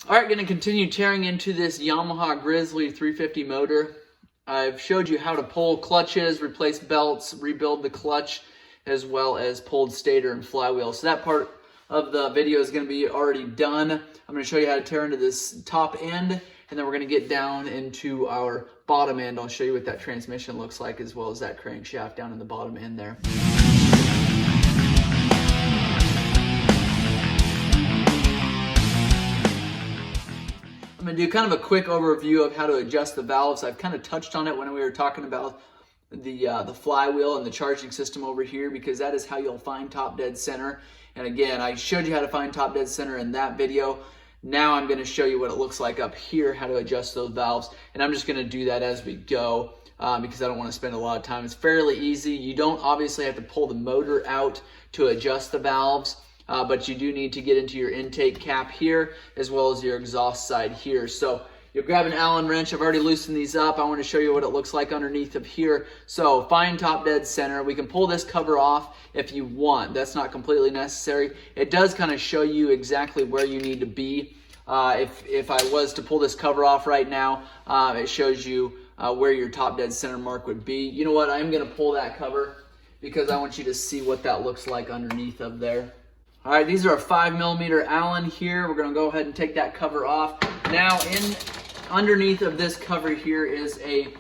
All right, going to continue tearing into this Yamaha Grizzly 350 motor. I've showed you how to pull clutches, replace belts, rebuild the clutch, as well as pulled stator and flywheel. So that part of the video is going to be already done. I'm going to show you how to tear into this top end, and then we're going to get down into our bottom end. I'll show you what that transmission looks like, as well as that crankshaft down in the bottom end there. I'm going to do kind of a quick overview of how to adjust the valves. I've kind of touched on it when we were talking about the flywheel and the charging system over here, because that is how you'll find top dead center. And again, I showed you how to find top dead center in that video. Now I'm going to show you what it looks like up here, how to adjust those valves. And I'm just going to do that as we go because I don't want to spend a lot of time. It's fairly easy. You don't obviously have to pull the motor out to adjust the valves. But you do need to get into your intake cap here, as well as your exhaust side here. So you'll grab an Allen wrench. I've already loosened these up. I want to show you what it looks like underneath of here. So find top dead center. We can pull this cover off if you want. That's not completely necessary. It does kind of show you exactly where you need to be. If I was to pull this cover off right now, it shows you where your top dead center mark would be. You know what? I'm going to pull that cover because I want you to see what that looks like underneath of there. All right, these are a 5mm Allen here. We're going to go ahead and take that cover off. Now, underneath of this cover here is a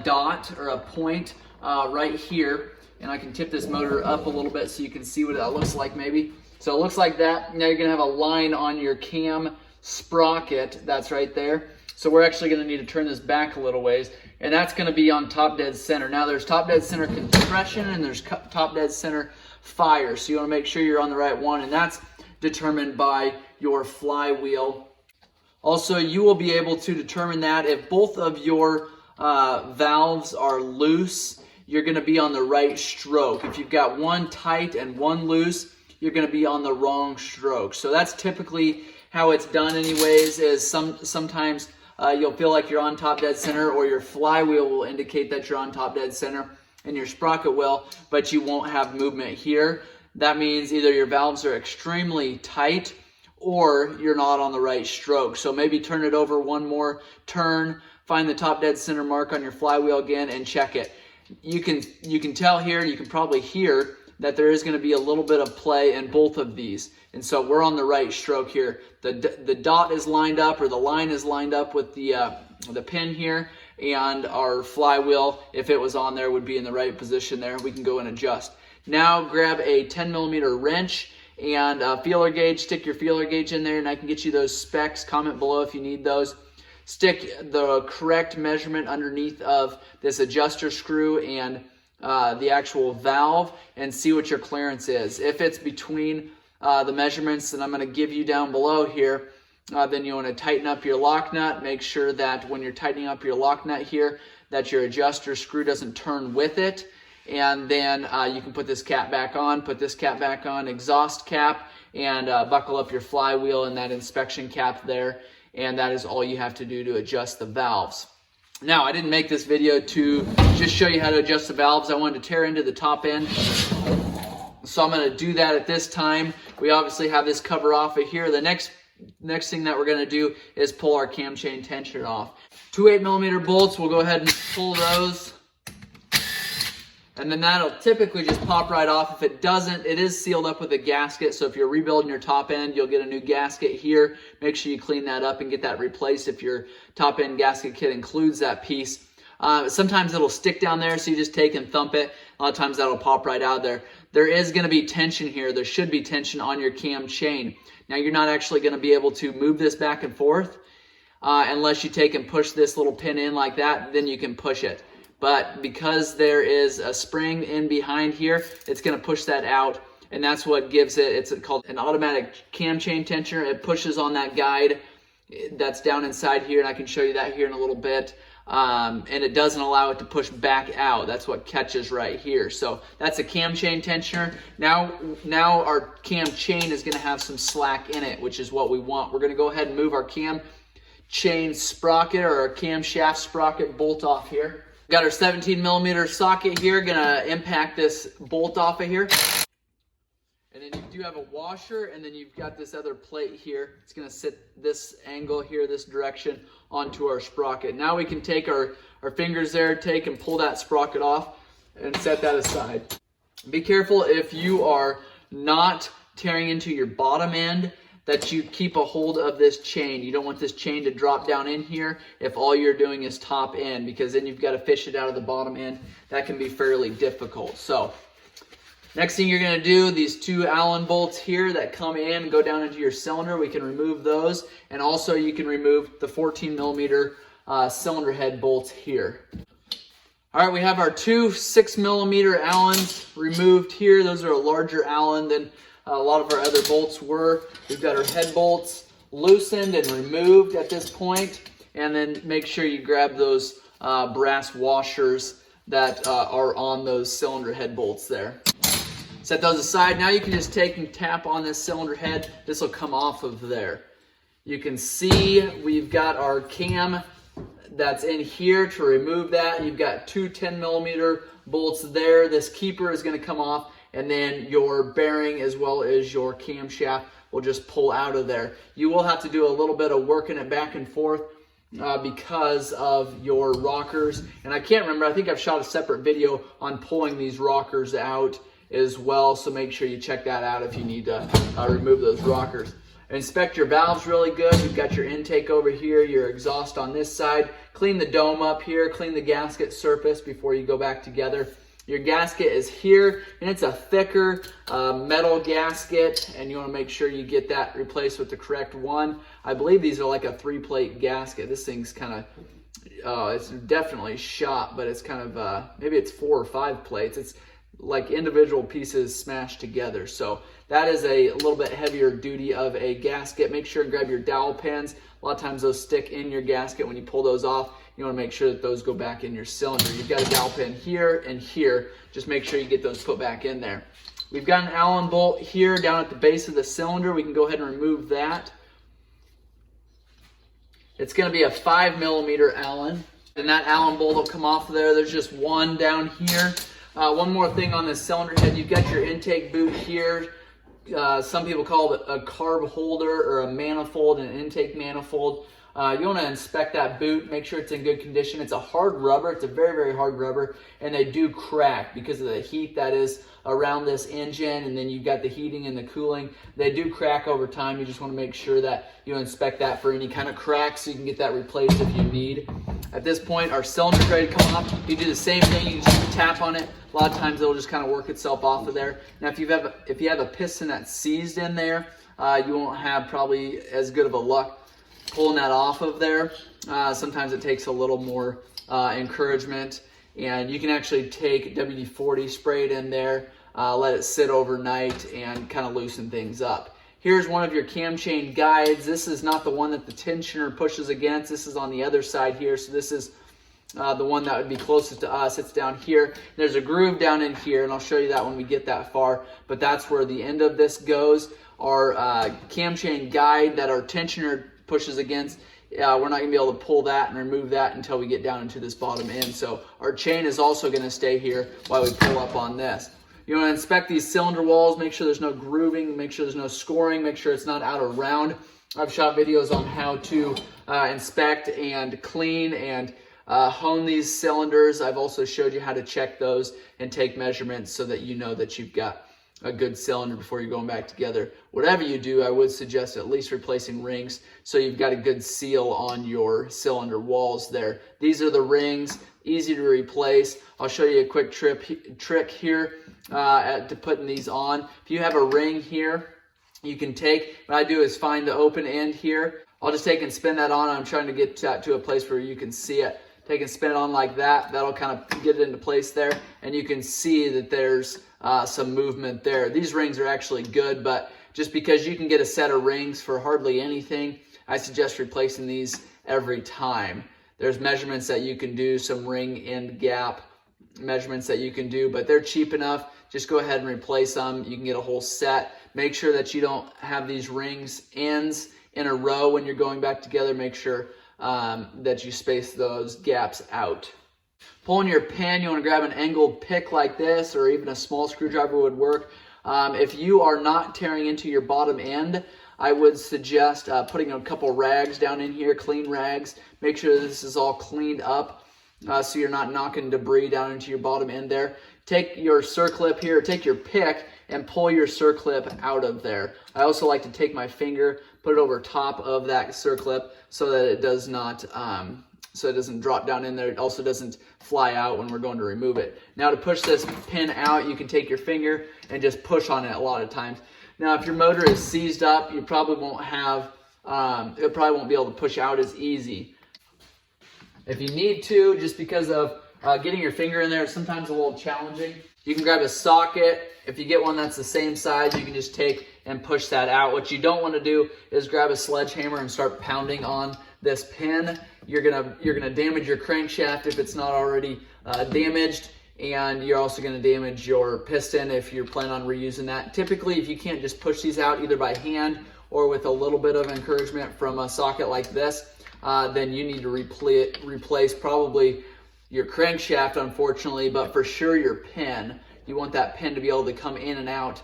dot or a point right here. And I can tip this motor up a little bit so you can see what that looks like maybe. So it looks like that. Now you're going to have a line on your cam sprocket. That's right there. So we're actually going to need to turn this back a little ways. And that's going to be on top dead center. Now there's top dead center compression and there's top dead center fire. So you want to make sure you're on the right one, and that's determined by your flywheel. Also, you will be able to determine that if both of your valves are loose, you're going to be on the right stroke. If you've got one tight and one loose, you're going to be on the wrong stroke. So that's typically how it's done anyways, is sometimes you'll feel like you're on top dead center, or your flywheel will indicate that you're on top dead center, and your sprocket will, but you won't have movement here. That means either your valves are extremely tight or you're not on the right stroke. So maybe turn it over one more turn, find the top dead center mark on your flywheel again, and check it. You can tell here, you can probably hear that there is going to be a little bit of play in both of these. And so we're on the right stroke here. The dot is lined up, or the line is lined up with the pin here, and our flywheel, if it was on there, would be in the right position there. We can go and adjust. Now grab a 10mm wrench and a feeler gauge. Stick your feeler gauge in there, and I can get you those specs. Comment below if you need those. Stick the correct measurement underneath of this adjuster screw and the actual valve, and see what your clearance is. If it's between the measurements that I'm going to give you down below here, then you want to tighten up your lock nut. Make sure that when you're tightening up your lock nut here, that your adjuster screw doesn't turn with it. And then you can put this cap back on, exhaust cap, and buckle up your flywheel and that inspection cap there. And that is all you have to do to adjust the valves. Now, I didn't make this video to just show you how to adjust the valves. I wanted to tear into the top end. So I'm going to do that at this time. We obviously have this cover off of here. The next thing that we're going to do is pull our cam chain tensioner off. Two 8mm bolts, we'll go ahead and pull those. And then that'll typically just pop right off. If it doesn't, it is sealed up with a gasket. So if you're rebuilding your top end, you'll get a new gasket here. Make sure you clean that up and get that replaced if your top end gasket kit includes that piece. Sometimes it'll stick down there, so you just take and thump it. A lot of times that'll pop right out there. There is going to be tension here. There should be tension on your cam chain. Now, you're not actually going to be able to move this back and forth unless you take and push this little pin in like that. Then you can push it. But because there is a spring in behind here, it's going to push that out, and that's what gives it. It's called an automatic cam chain tensioner. It pushes on that guide that's down inside here, and I can show you that here in a little bit. And it doesn't allow it to push back out. That's what catches right here. So that's a cam chain tensioner. Now our cam chain is going to have some slack in it, which is what we want. We're going to go ahead and move our cam chain sprocket, or our camshaft sprocket bolt off here. Got our 17mm socket here. Going to impact this bolt off of here. And then you do have a washer, and then you've got this other plate here. It's gonna sit this angle here, this direction, onto our sprocket. Now we can take our fingers there, take and pull that sprocket off and set that aside. Be careful if you are not tearing into your bottom end that you keep a hold of this chain. You don't want this chain to drop down in here if all you're doing is top end, because then you've got to fish it out of the bottom end. That can be fairly difficult. So next thing you're going to do, these two Allen bolts here that come in and go down into your cylinder, we can remove those. And also you can remove the 14 millimeter cylinder head bolts here. All right, we have our two 6 millimeter Allens removed here. Those are a larger Allen than a lot of our other bolts were. We've got our head bolts loosened and removed at this point. And then make sure you grab those brass washers that are on those cylinder head bolts there. Set those aside. Now you can just take and tap on this cylinder head. This will come off of there. You can see we've got our cam that's in here. To remove that, you've got two 10 millimeter bolts there. This keeper is going to come off, and then your bearing as well as your camshaft will just pull out of there. You will have to do a little bit of working it back and forth because of your rockers. And I can't remember, I think I've shot a separate video on pulling these rockers out as well, so make sure you check that out if you need to remove those rockers. Inspect your valves really good. You've got your intake over here, your exhaust on this side. Clean the dome up here, clean the gasket surface before you go back together. Your gasket is here, and it's a thicker metal gasket, and you want to make sure you get that replaced with the correct one. I believe these are like a 3-plate gasket. This thing's kind of, it's definitely shot, but it's kind of, maybe it's 4 or 5 plates. It's like individual pieces smashed together. So that is a little bit heavier duty of a gasket. Make sure and grab your dowel pins. A lot of times those stick in your gasket. When you pull those off, you want to make sure that those go back in your cylinder. You've got a dowel pin here and here. Just make sure you get those put back in there. We've got an Allen bolt here down at the base of the cylinder. We can go ahead and remove that. It's going to be a 5 millimeter Allen, and that Allen bolt will come off there. There's just one down here. One more thing on this cylinder head, you've got your intake boot here. Some people call it a carb holder or a manifold, an intake manifold. You want to inspect that boot, make sure it's in good condition. It's a hard rubber, it's a very, very hard rubber, and they do crack because of the heat that is around this engine, and then you've got the heating and the cooling. They do crack over time. You just want to make sure that you inspect that for any kind of cracks so you can get that replaced if you need. At this point, our cylinder's ready to come off. You do the same thing, you just tap on it. A lot of times it'll just kind of work itself off of there. Now if you have a piston that's seized in there, you won't have probably as good of a luck pulling that off of there. Sometimes it takes a little more encouragement, and you can actually take WD-40, spray it in there, let it sit overnight, and kind of loosen things up. Here's one of your cam chain guides. This is not the one that the tensioner pushes against. This is on the other side here. So this is the one that would be closest to us. It's down here. There's a groove down in here, and I'll show you that when we get that far. But that's where the end of this goes. Our cam chain guide that our tensioner pushes against, we're not going to be able to pull that and remove that until we get down into this bottom end. So our chain is also going to stay here while we pull up on this. You want to inspect these cylinder walls, make sure there's no grooving, make sure there's no scoring, make sure it's not out of round. I've shot videos on how to inspect and clean and hone these cylinders. I've also showed you how to check those and take measurements so that you know that you've got a good cylinder before you're going back together. Whatever you do, I would suggest at least replacing rings so you've got a good seal on your cylinder walls there. These are the rings, easy to replace. I'll show you a quick trick here to putting these on. If you have a ring here, you can take, what I do is find the open end here. I'll just take and spin that on. I'm trying to get to a place where you can see it. Take and spin it on like that. That'll kind of get it into place there, and you can see that there's some movement there. These rings are actually good, but just because you can get a set of rings for hardly anything, I suggest replacing these every time. There's measurements that you can do, some ring end gap measurements that you can do, but they're cheap enough. Just go ahead and replace them. You can get a whole set. Make sure that you don't have these rings ends in a row when you're going back together. Make sure that you space those gaps out. Pulling your pin, you want to grab an angled pick like this, or even a small screwdriver would work. If you are not tearing into your bottom end, I would suggest putting a couple rags down in here, clean rags. Make sure this is all cleaned up so you're not knocking debris down into your bottom end there. Take your circlip here, take your pick, and pull your circlip out of there. I also like to take my finger, put it over top of that circlip so that it does not, so it doesn't drop down in there. It also doesn't fly out when we're going to remove it. Now to push this pin out, you can take your finger and just push on it a lot of times. Now if your motor is seized up, you probably won't have, it probably won't be able to push out as easy. If you need to, just because of getting your finger in there is sometimes a little challenging, you can grab a socket. If you get one that's the same size, you can just take and push that out. What you don't want to do is grab a sledgehammer and start pounding on this pin. You're gonna damage your crankshaft if it's not already damaged, and you're also gonna damage your piston if you're planning on reusing that. Typically, if you can't just push these out either by hand or with a little bit of encouragement from a socket like this, then you need to replace probably your crankshaft, unfortunately, but for sure your pin. You want that pin to be able to come in and out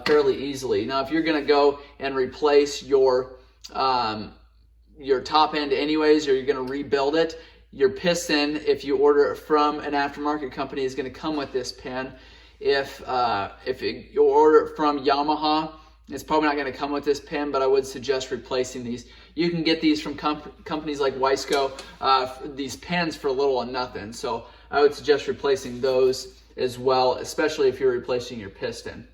fairly easily. Now, if you're gonna go and replace your top end anyways, or you're gonna rebuild it, your piston, if you order it from an aftermarket company, is gonna come with this pin. If you order it from Yamaha, it's probably not gonna come with this pin, but I would suggest replacing these. You can get these from companies like Wiseco, these pins for little or nothing. So I would suggest replacing those as well, especially if you're replacing your piston.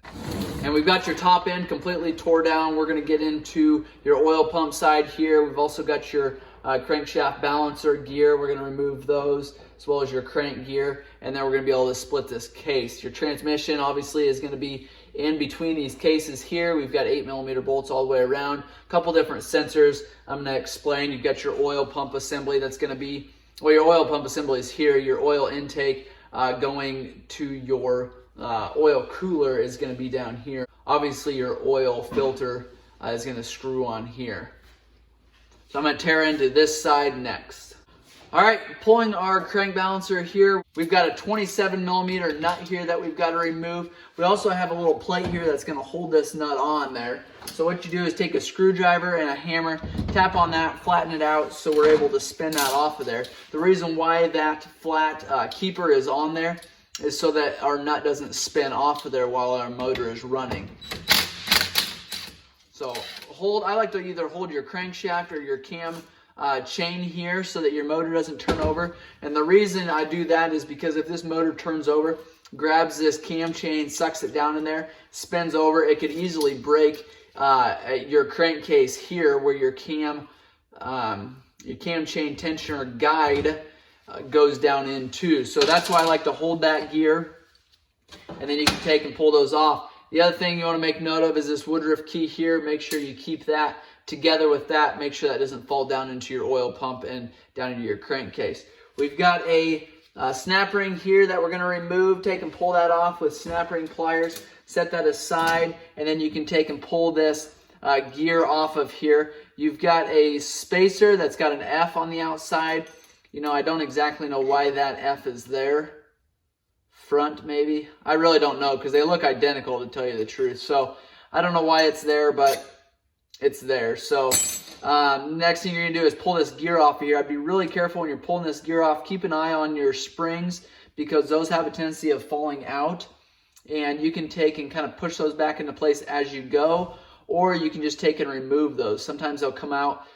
And we've got your top end completely tore down. We're gonna get into your oil pump side here. We've also got your crankshaft balancer gear. We're gonna remove those, as well as your crank gear, and then we're gonna be able to split this case. Your transmission obviously is gonna be in between these cases here. We've got 8mm bolts all the way around, a couple different sensors. I'm gonna explain. You've got your oil pump assembly that's gonna be, well, your oil pump assembly is here. Your oil intake going to your oil cooler is gonna be down here. Obviously your oil filter is gonna screw on here. So I'm gonna tear into this side next. All right, pulling our crank balancer here. We've got a 27mm nut here that we've got to remove. We also have a little plate here that's gonna hold this nut on there. So what you do is take a screwdriver and a hammer, tap on that, flatten it out so we're able to spin that off of there. The reason why that flat keeper is on there is so that our nut doesn't spin off of there while our motor is running. So I like to either hold your crankshaft or your cam chain here so that your motor doesn't turn over. And the reason I do that is because if this motor turns over, grabs this cam chain, sucks it down in there, spins over, it could easily break your crankcase here where your cam chain tensioner guide goes down into. So that's why I like to hold that gear, and then you can take and pull those off. The other thing you want to make note of is this Woodruff key here. Make sure you keep that together with that. Make sure that doesn't fall down into your oil pump and down into your crankcase. We've got a snap ring here that we're going to remove. Take and pull that off with snap ring pliers. Set that aside, and then you can take and pull this gear off of here. You've got a spacer that's got an F on the outside. You know, I don't exactly know why that F is there. Front, maybe? I really don't know because they look identical, to tell you the truth. So I don't know why it's there, but it's there. So next thing you're gonna do is pull this gear off of here. I'd be really careful when you're pulling this gear off. Keep an eye on your springs because those have a tendency of falling out, and you can take and kind of push those back into place as you go, or you can just take and remove those. Sometimes they'll come out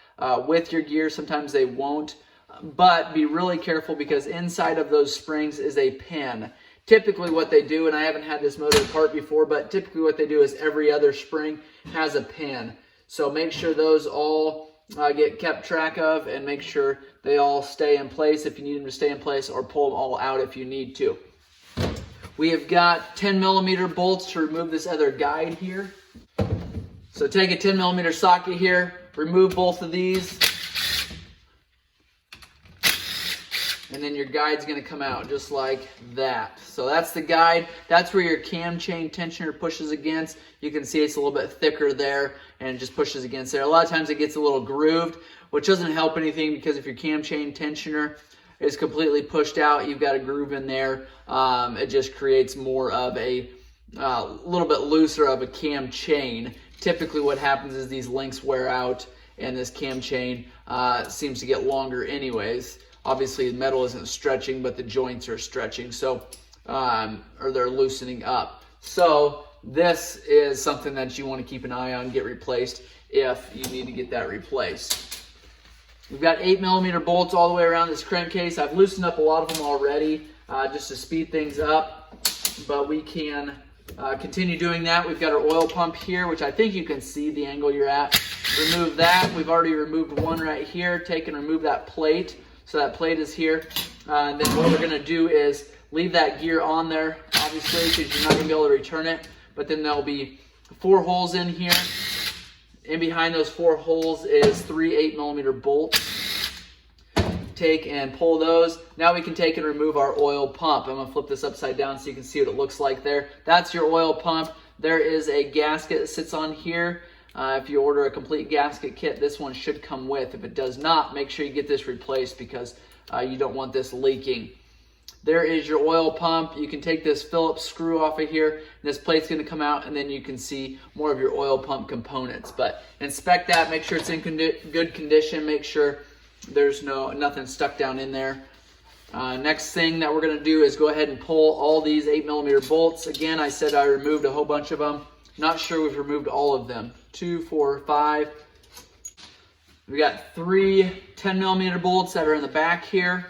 with your gear, sometimes they won't, but be really careful because inside of those springs is a pin. Typically what they do, and I haven't had this motor apart before, but typically what they do is every other spring has a pin. So make sure those all get kept track of, and make sure they all stay in place if you need them to stay in place, or pull them all out if you need to. We have got 10mm bolts to remove this other guide here. So take a 10mm socket here, remove both of these, and then your guide's going to come out just like that. So that's the guide. That's where your cam chain tensioner pushes against. You can see it's a little bit thicker there, and it just pushes against there. A lot of times it gets a little grooved, which doesn't help anything because if your cam chain tensioner is completely pushed out, you've got a groove in there. It just creates more of a a little bit looser of a cam chain. Typically what happens is these links wear out and this cam chain seems to get longer anyways. Obviously the metal isn't stretching, but the joints are stretching, so or they're loosening up. So this is something that you want to keep an eye on, get replaced if you need to get that replaced. We've got 8mm bolts all the way around this crankcase. I've loosened up a lot of them already just to speed things up, but we can continue doing that. We've got our oil pump here, which I think you can see the angle you're at. Remove that. We've already removed one right here. Take and remove that plate. So that plate is here. And then what we're going to do is leave that gear on there, obviously, because you're not going to be able to return it. But then there'll be 4 holes in here. In behind those 4 holes is 3 8mm bolts. Take and pull those. Now we can take and remove our oil pump. I'm going to flip this upside down so you can see what it looks like there. That's your oil pump. There is a gasket that sits on here. If you order a complete gasket kit, this one should come with. If it does not, make sure you get this replaced because you don't want this leaking. There is your oil pump. You can take this Phillips screw off of here. This plate's going to come out, and then you can see more of your oil pump components. But inspect that. Make sure it's in good condition. Make sure there's nothing stuck down in there. Next thing that we're going to do is go ahead and pull all these 8mm bolts. Again, I said I removed a whole bunch of them. Not sure we've removed all of them. 2, 4, 5. We got 3 10mm bolts that are in the back here.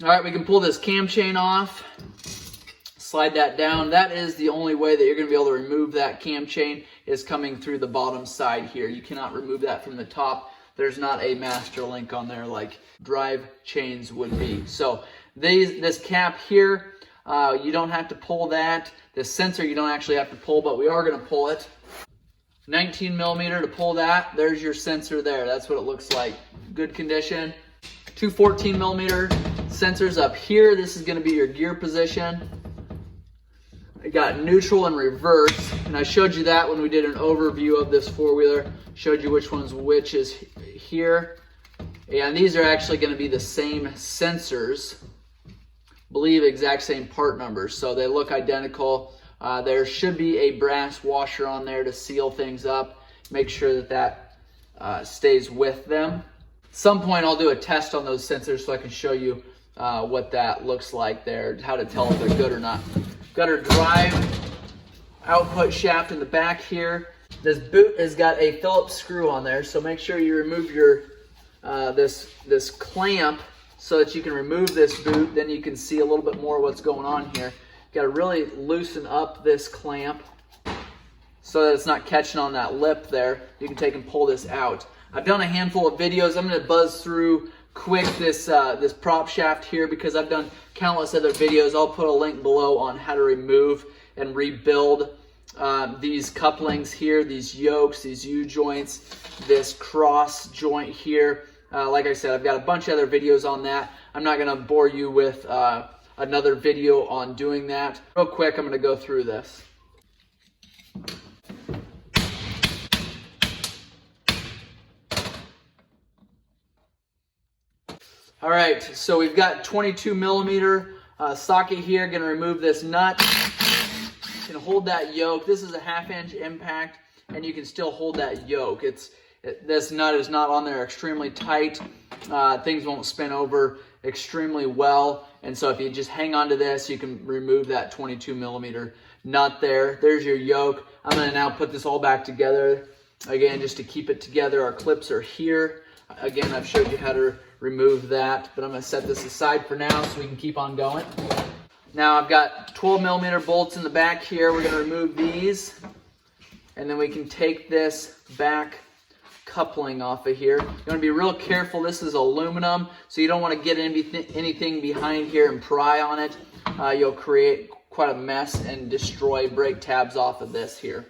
All right, we can pull this cam chain off. Slide that down. That is the only way that you're going to be able to remove that cam chain, is coming through the bottom side here. You cannot remove that from the top. There's not a master link on there like drive chains would be. So this cap here, you don't have to pull that. This sensor you don't actually have to pull, but we are going to pull it. 19mm to pull that. There's your sensor there. That's what it looks like. Good condition. 2 14mm sensors up here. This is going to be your gear position. I got neutral and reverse, and I showed you that when we did an overview of this four-wheeler. Showed you which one's which is here. And these are actually going to be the same sensors. Believe exact same part numbers, so they look identical. There should be a brass washer on there to seal things up. Make sure that stays with them. Some point I'll do a test on those sensors so I can show you what that looks like there, how to tell if they're good or not. Got our drive output shaft in the back here. This boot has got a Phillips screw on there, so make sure you remove your this clamp so that you can remove this boot. Then you can see a little bit more what's going on here. Got to really loosen up this clamp so that it's not catching on that lip there. You can take and pull this out. I've done a handful of videos. I'm going to buzz through quick this prop shaft here because I've done countless other videos. I'll put a link below on how to remove and rebuild these couplings here, these yokes, these U-joints, this cross joint here. Like I said, I've got a bunch of other videos on that. I'm not going to bore you with another video on doing that. Real quick, I'm going to go through this. All right, so we've got 22mm socket here. Going to remove this nut. You can hold that yoke. This is a 1/2 inch impact, and you can still hold that yoke. This nut is not on there extremely tight. Things won't spin over extremely well, and so if you just hang on to this, you can remove that 22mm nut there. There's your yoke. I'm going to now put this all back together again just to keep it together. Our clips are here. Again, I've showed you how to remove that, but I'm going to set this aside for now so we can keep on going. Now I've got 12mm bolts in the back here. We're going to remove these, and then we can take this back coupling off of here. You want to be real careful. This is aluminum, so you don't want to get anything behind here and pry on it. You'll create quite a mess and destroy brake tabs off of this here.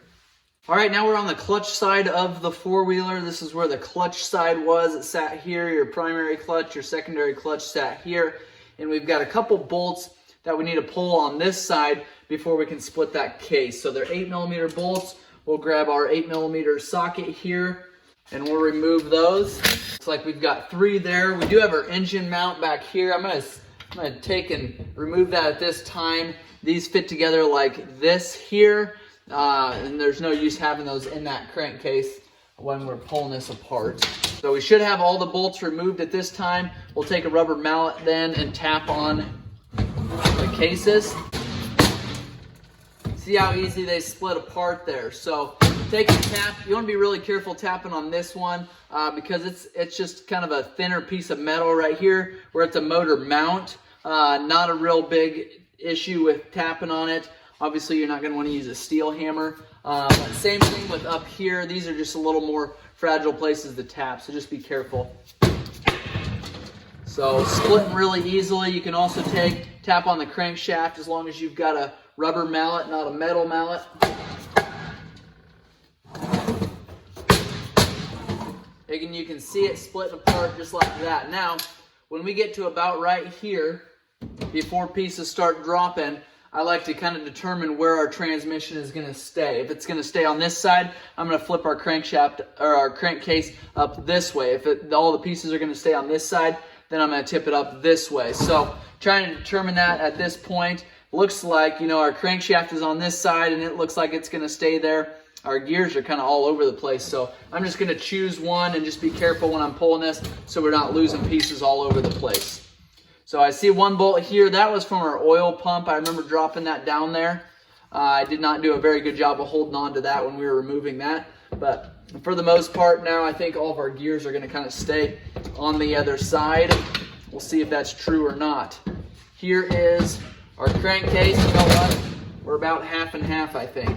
All right, now we're on the clutch side of the four-wheeler. This is where the clutch side was. It sat here. Your primary clutch, your secondary clutch sat here. And we've got a couple bolts that we need to pull on this side before we can split that case. So they're 8mm bolts. We'll grab our 8mm socket here and we'll remove those. Looks like we've got 3 there. We do have our engine mount back here. I'm gonna take and remove that at this time. these fit together like this here, and there's no use having those in that crankcase when we're pulling this apart. So we should have all the bolts removed at this time. We'll take a rubber mallet then and tap on the cases. See how easy they split apart there. So take a tap. You want to be really careful tapping on this one because it's just kind of a thinner piece of metal right here where it's a motor mount. Not a real big issue with tapping on it. Obviously, you're not going to want to use a steel hammer. But same thing with up here. These are just a little more fragile places to tap, so just be careful. So splitting really easily. You can also tap on the crankshaft as long as you've got a rubber mallet, not a metal mallet. Again, you can see it splitting apart just like that. Now, when we get to about right here, before pieces start dropping, I like to kind of determine where our transmission is going to stay. If it's going to stay on this side, I'm going to flip our crankshaft or our crankcase up this way. If all the pieces are going to stay on this side, then I'm going to tip it up this way. So trying to determine that at this point, looks like, our crankshaft is on this side and it looks like it's going to stay there. Our gears are kind of all over the place. So I'm just going to choose one and just be careful when I'm pulling this so we're not losing pieces all over the place. So I see one bolt here. That was from our oil pump. I remember dropping that down there. I did not do a very good job of holding on to that when we were removing that. But for the most part now, I think all of our gears are going to kind of stay on the other side. We'll see if that's true or not. Here is our crankcase. You know what? We're about half and half, I think.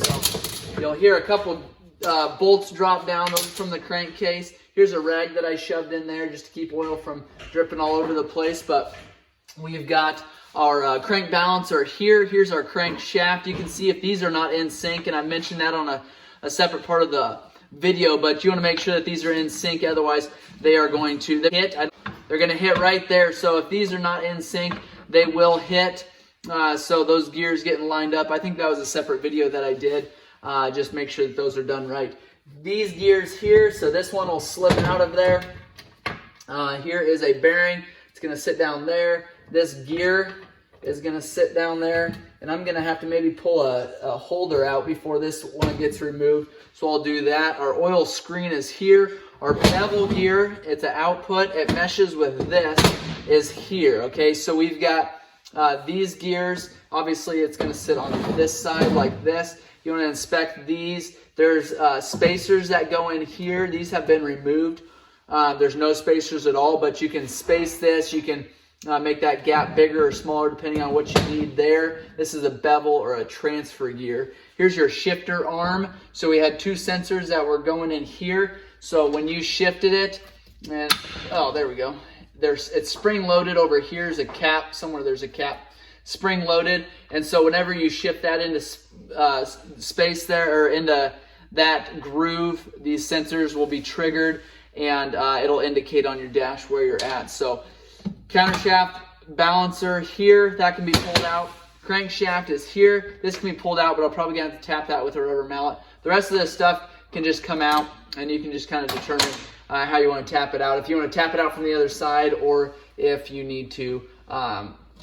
So you'll hear a couple bolts drop down from the crankcase. Here's a rag that I shoved in there just to keep oil from dripping all over the place. But we've got our crank balancer here. Here's our crankshaft. You can see if these are not in sync, and I mentioned that on a separate part of the video, but you want to make sure that these are in sync, otherwise they are going to hit. They're going to hit right there. So if these are not in sync, they will hit. So those gears getting lined up. I think that was a separate video that I did. Just make sure that those are done right. These gears here, so this one will slip out of there. Here is a bearing. It's going to sit down there. This gear is going to sit down there, and I'm going to have to maybe pull a holder out before this one gets removed. So I'll do that. Our oil screen is here. Our bevel gear, it's an output. It meshes with this, is here. Okay, so we've got these gears. Obviously, it's going to sit on this side like this. You want to inspect these. There's spacers that go in here. These have been removed. There's no spacers at all, but you can space this. You can make that gap bigger or smaller depending on what you need there. This is a bevel or a transfer gear. Here's your shifter arm. So we had two sensors that were going in here. So when you shifted it, and oh, there we go. It's spring loaded over here. There's a cap. Somewhere there's a cap. Spring loaded. And so whenever you shift that into space there, or into that groove, these sensors will be triggered, and it'll indicate on your dash where you're at. So countershaft balancer here, that can be pulled out. Crankshaft is here. This can be pulled out, but I'll probably have to tap that with a rubber mallet. The rest of this stuff can just come out, and you can just kind of determine how you want to tap it out. If you want to tap it out from the other side, or if you need to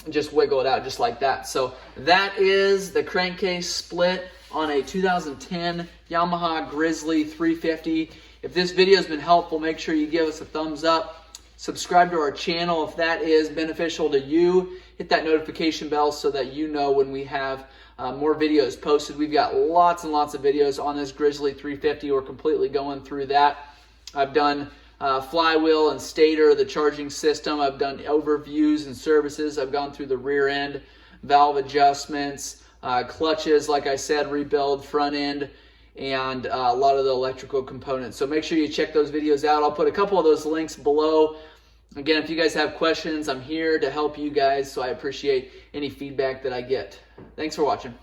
just wiggle it out just like that. So that is the crankcase split on a 2010 Yamaha Grizzly 350. If this video has been helpful, make sure you give us a thumbs up. Subscribe to our channel if that is beneficial to you. Hit that notification bell so that you know when we have more videos posted. We've got lots and lots of videos on this Grizzly 350. We're completely going through that. I've done flywheel and stator, the charging system. I've done overviews and services. I've gone through the rear end, valve adjustments, clutches, like I said, rebuild, front end, and a lot of the electrical components. So make sure you check those videos out. I'll put a couple of those links below. Again, if you guys have questions, I'm here to help you guys, so I appreciate any feedback that I get. Thanks for watching.